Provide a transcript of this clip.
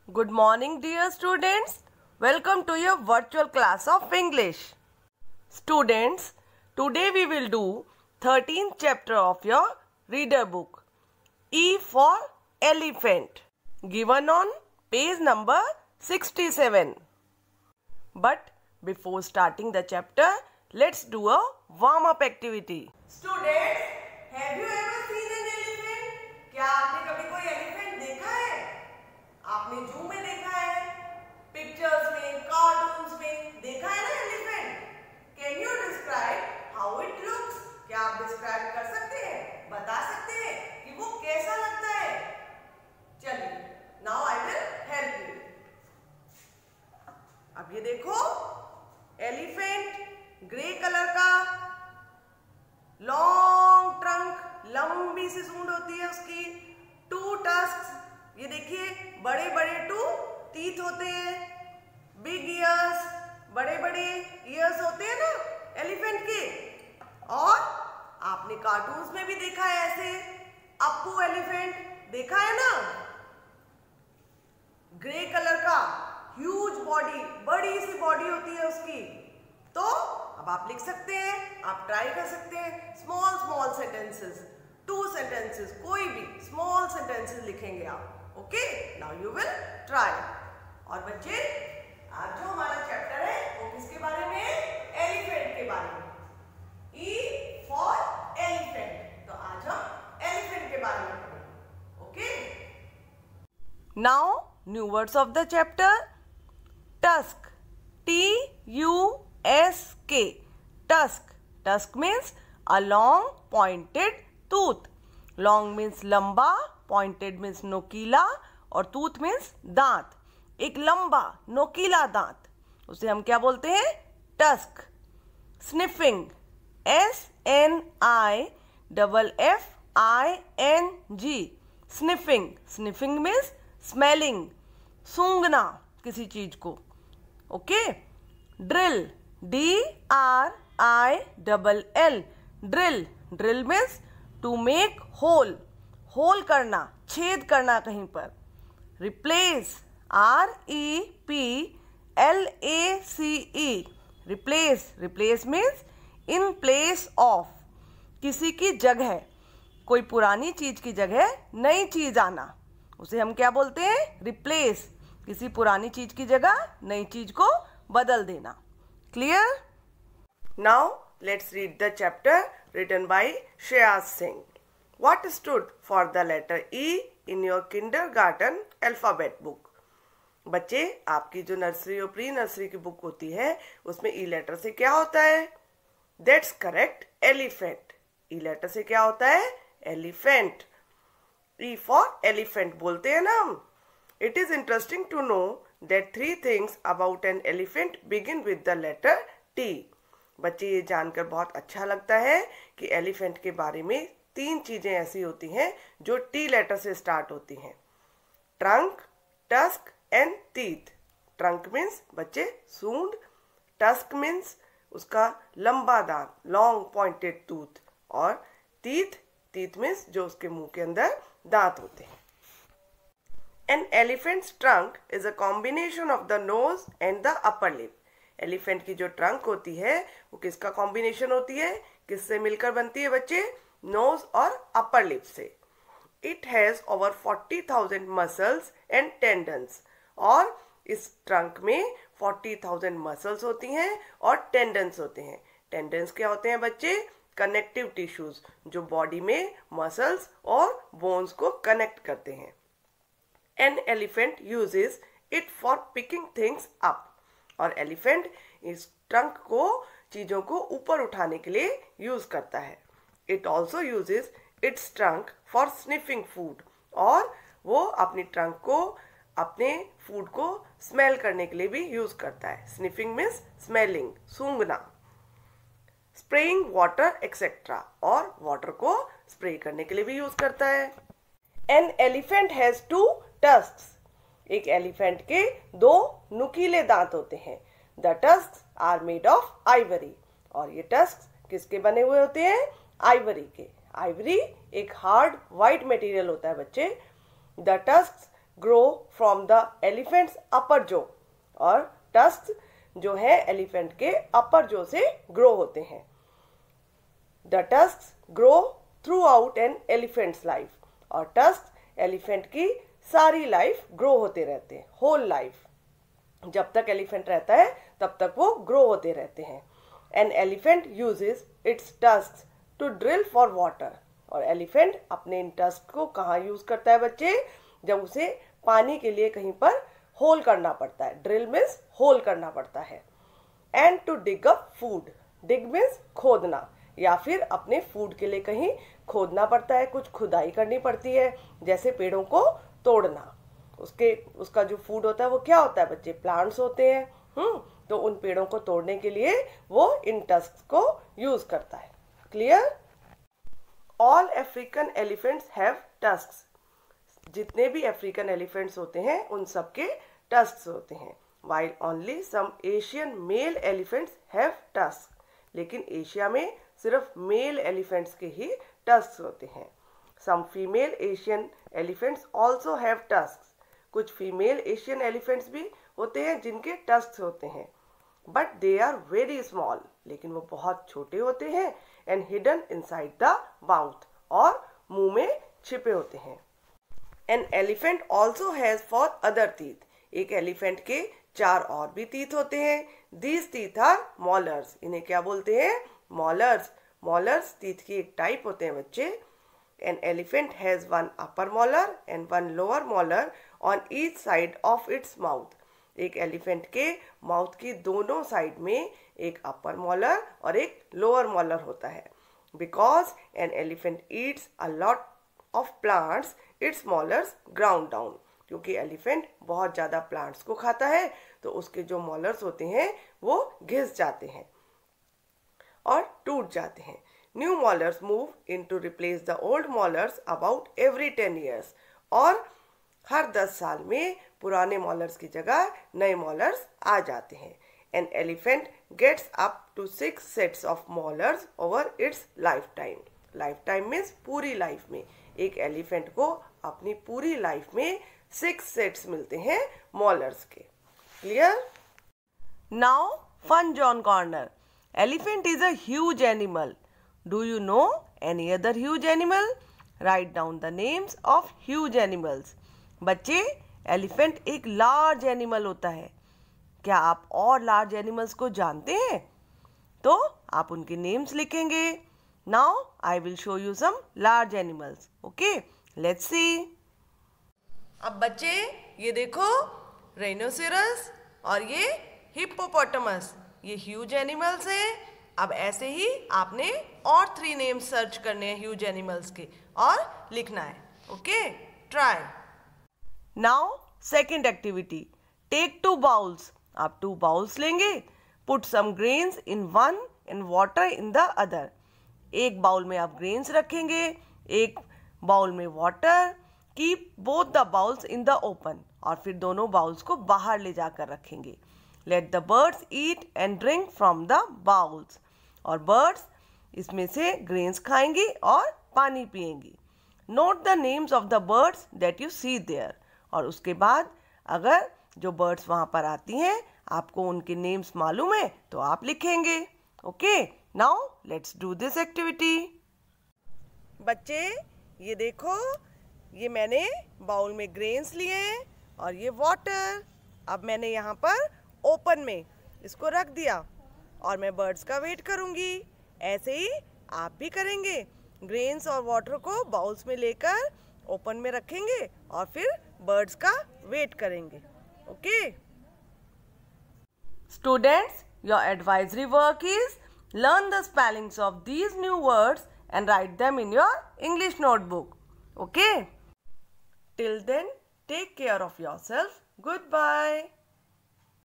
Good morning, dear students. Welcome to your virtual class of English. Students, today we will do 13th chapter of your reader book, E for Elephant, given on page number 67. But before starting the chapter, let's do a warm-up activity. Students, have you ever seen an elephant? क्या आपने कभी कोई elephant देखा है? आपने जू में देखा है, पिक्चर्स में, कार्टून्स में देखा है ना elephant? Can you describe how it looks? क्या आप डिस्क्राइब कर सकते हैं, बता सकते हैं कि वो कैसा लगता है? चलिए, now I will help you. अब ये देखो, एलिफेंट ग्रे कलर का, लॉन्ग ट्रंक, लंबी सी सूंड होती है उसकी, 2 टस्क्स, ये देखिए बड़े बड़े 2 टीथ होते हैं, बिग ईयर्स, बड़े बड़े ईयर्स होते हैं ना एलिफेंट के. और आपने कार्टून्स में भी देखा है ऐसे, अप्पू एलिफेंट देखा है ना, ग्रे कलर का, ह्यूज बॉडी, बड़ी सी बॉडी होती है उसकी. तो अब आप लिख सकते हैं, आप ट्राई कर सकते हैं, स्मॉल स्मॉल सेंटेंसेस, 2 सेंटेंसेस, कोई भी स्मॉल सेंटेंसेस लिखेंगे आप. Okay, now you will try. और बच्चे, आज जो हमारा चैप्टर है वो किसके बारे में? एलिफेंट के बारे में. E for elephant. तो आज हम एलिफेंट के बारे में पढ़ेंगे. Okay, now new words of the chapter. Tusk, T-U-S-K, tusk. Tusk means a long pointed tooth. Long means लंबा, pointed means नोकीला, और tooth means दांत. एक लंबा नोकीला दांत, उसे हम क्या बोलते हैं? Tusk. Sniffing, S-N-I-F-F-I-N-G, sniffing. Sniffing means smelling, सूंघना किसी चीज को. Okay. Drill, D-R-I-L-L, drill. Drill means to make hole, hole करना, छेद करना कहीं पर. Replace, R-E-P-L-A-C-E, replace. Replace means in place of, किसी की जगह, कोई पुरानी चीज की जगह नई चीज आना, उसे हम क्या बोलते हैं? रिप्लेस. किसी पुरानी चीज की जगह नई चीज को बदल देना. Clear? Now let's read the chapter written by Shreyas Singh. What stood for the letter E in your kindergarten alphabet book? बच्चे, आपकी जो नर्सरी और प्री नर्सरी की बुक होती है उसमें ई लेटर से क्या होता है? That's correct, elephant. E letter से क्या होता है? एलिफेंट. E for elephant बोलते हैं ना हम. It is interesting to know that 3 things about an elephant begin with the letter T. बच्चे, ये जानकर बहुत अच्छा लगता है कि एलिफेंट के बारे में 3 चीजें ऐसी होती हैं जो टी लेटर से स्टार्ट होती हैं. Trunk, tusk and teeth. Trunk means बच्चे सूंड, टस्क मीन्स उसका लंबा दांत, लॉन्ग पॉइंटेड टूथ, और टीथ, टीथ मीन्स जो उसके मुंह के अंदर दांत होते हैं. An elephant's trunk is a combination of the nose and the upper lip. Elephant की जो ट्रंक होती है वो किसका कॉम्बिनेशन होती है? किससे मिलकर बनती है बच्चे? नोज और अपर लिप से. It has over 40,000 muscles and tendons. और इस ट्रंक में 40,000 मसल्स होती हैं और टेंडन्स होते हैं. टेंडन्स क्या होते हैं बच्चे? कनेक्टिव टिश्यूज, जो बॉडी में मसल्स और बोन्स को कनेक्ट करते हैं. An elephant uses it for picking things up. और एलिफेंट इस ट्रंक को, चीजों को ऊपर उठाने के लिए यूज करता है. It also uses its trunk for sniffing food. और वो अपनी ट्रंक को, अपने फूड को स्मेल करने के लिए भी यूज करता है. स्निफिंग मीन्स स्मेलिंग, सूंघना. स्प्रेइंग वाटर एक्सेट्रा, और वाटर को स्प्रे करने के लिए भी यूज करता है. An elephant has 2 tusks. एक एलिफेंट के 2 नुकीले दांत होते हैं. The tusks are made of ivory. और ये टस्क किसके बने हुए होते हैं? आइवरी के. आइवरी एक हार्ड व्हाइट मटेरियल होता है बच्चे. The tusks grow from the elephants upper jaw, और टस्क जो है एलिफेंट के अपर जॉ से ग्रो होते हैं। The tusk grow throughout an elephant's life, और टस्क एलिफेंट की सारी लाइफ ग्रो होते रहते हैं, होल लाइफ। जब तक एलिफेंट रहता है तब तक वो ग्रो होते रहते हैं। An elephant uses its tusk to drill for water, और एलिफेंट अपने इन टस्क को कहाँ यूज करता है बच्चे? जब उसे पानी के लिए कहीं पर होल करना पड़ता है, ड्रिल मीन्स होल करना पड़ता है। And to dig up food, dig means खोदना, या फिर अपने फूड के लिए कहीं खोदना पड़ता है, कुछ खुदाई करनी पड़ती है, जैसे पेड़ों को तोड़ना। उसका जो फूड होता है वो क्या होता है बच्चे? प्लांट्स होते हैं। तो उन पेड़ों को तोड़ने के लिए वो इन टस्क को यूज करता है। Clear? All African elephants have tusks, जितने भी अफ्रीकन एलिफेंट्स होते हैं उन सब के टस्क्स होते हैं। While only some Asian male elephants have tusk, लेकिन एशिया में सिर्फ मेल एलिफेंट्स के ही टस्क्स होते हैं। Some female Asian elephants also have tusks, कुछ फीमेल एशियन एलिफेंट्स भी होते हैं जिनके टस्क्स होते हैं। But they are very small, लेकिन वो बहुत छोटे होते हैं। And hidden inside the mouth, और मुंह में छिपे होते हैं। An elephant also has four other teeth, एक एलिफेंट के 4 और भी टीथ होते हैं। दीज टीथ आर मॉलर्स, इन्हें क्या बोलते हैं? मॉलर्स। मॉलर्स टीथ की एक टाइप होते हैं बच्चे। An elephant has 1 upper मॉलर and 1 lower मॉलर on each side of its mouth, एक एलिफेंट के माउथ की दोनों साइड में एक अपर मॉलर और एक लोअर मॉलर होता है। Because an elephant eats a lot of plants, its molars ground down, क्योंकि एलिफेंट बहुत ज़्यादा प्लांट्स को खाता है तो उसके जो मॉलर्स होते हैं वो घिस जाते हैं और टूट जाते हैं। New molars move in to replace the old molars about every 10 years, और हर 10 साल में पुराने मॉलर्स की जगह नए मॉलर्स आ जाते हैं। An elephant gets up to 6 sets of molars over its lifetime. Lifetime means पूरी लाइफ में एक एलिफेंट को अपनी पूरी लाइफ में 6 sets मिलते हैं मॉलर्स के। Clear? Now fun zone corner. Elephant is a huge animal. Do you know any other huge animal? Right down the names of huge animals. बच्चे, एलिफेंट एक लार्ज एनिमल होता है। क्या आप और लार्ज एनिमल्स को जानते हैं? तो आप उनके नेम्स लिखेंगे। Now I will show you some large animals. Okay, let's see. अब बच्चे ये देखो, राइनोसेरस और ये हिप्पोपोटामस, ये ह्यूज एनिमल्स हैं। अब ऐसे ही आपने और 3 नेम्स सर्च करने हैं ह्यूज एनिमल्स के और लिखना है। Okay, try. Now second activity, take 2 bowls. आप 2 बाउल्स लेंगे। Put some grains in one and water in the other. एक बाउल में आप ग्रेन्स रखेंगे, एक बाउल में water. Keep both the bowls in the open, और फिर दोनों बाउल्स को बाहर ले जाकर रखेंगे। Let the birds eat and drink from the bowls, और बर्ड्स इसमें से ग्रेन्स खाएंगी और पानी पिएंगी। Note the names of the birds that you see there, और उसके बाद अगर जो बर्ड्स वहाँ पर आती हैं आपको उनके नेम्स मालूम है तो आप लिखेंगे। Okay, now let's do this activity. बच्चे ये देखो, ये मैंने बाउल में ग्रेन्स लिए हैं और ये वाटर। अब मैंने यहाँ पर ओपन में इसको रख दिया और मैं बर्ड्स का वेट करूँगी। ऐसे ही आप भी करेंगे। ग्रेन्स और वाटर को बाउल्स में लेकर ओपन में रखेंगे और फिर बर्ड्स का वेट करेंगे। Okay students, your advisory work is learn the spellings of these new words and write them in your English notebook. Okay? Till then, take care of yourself. Goodbye.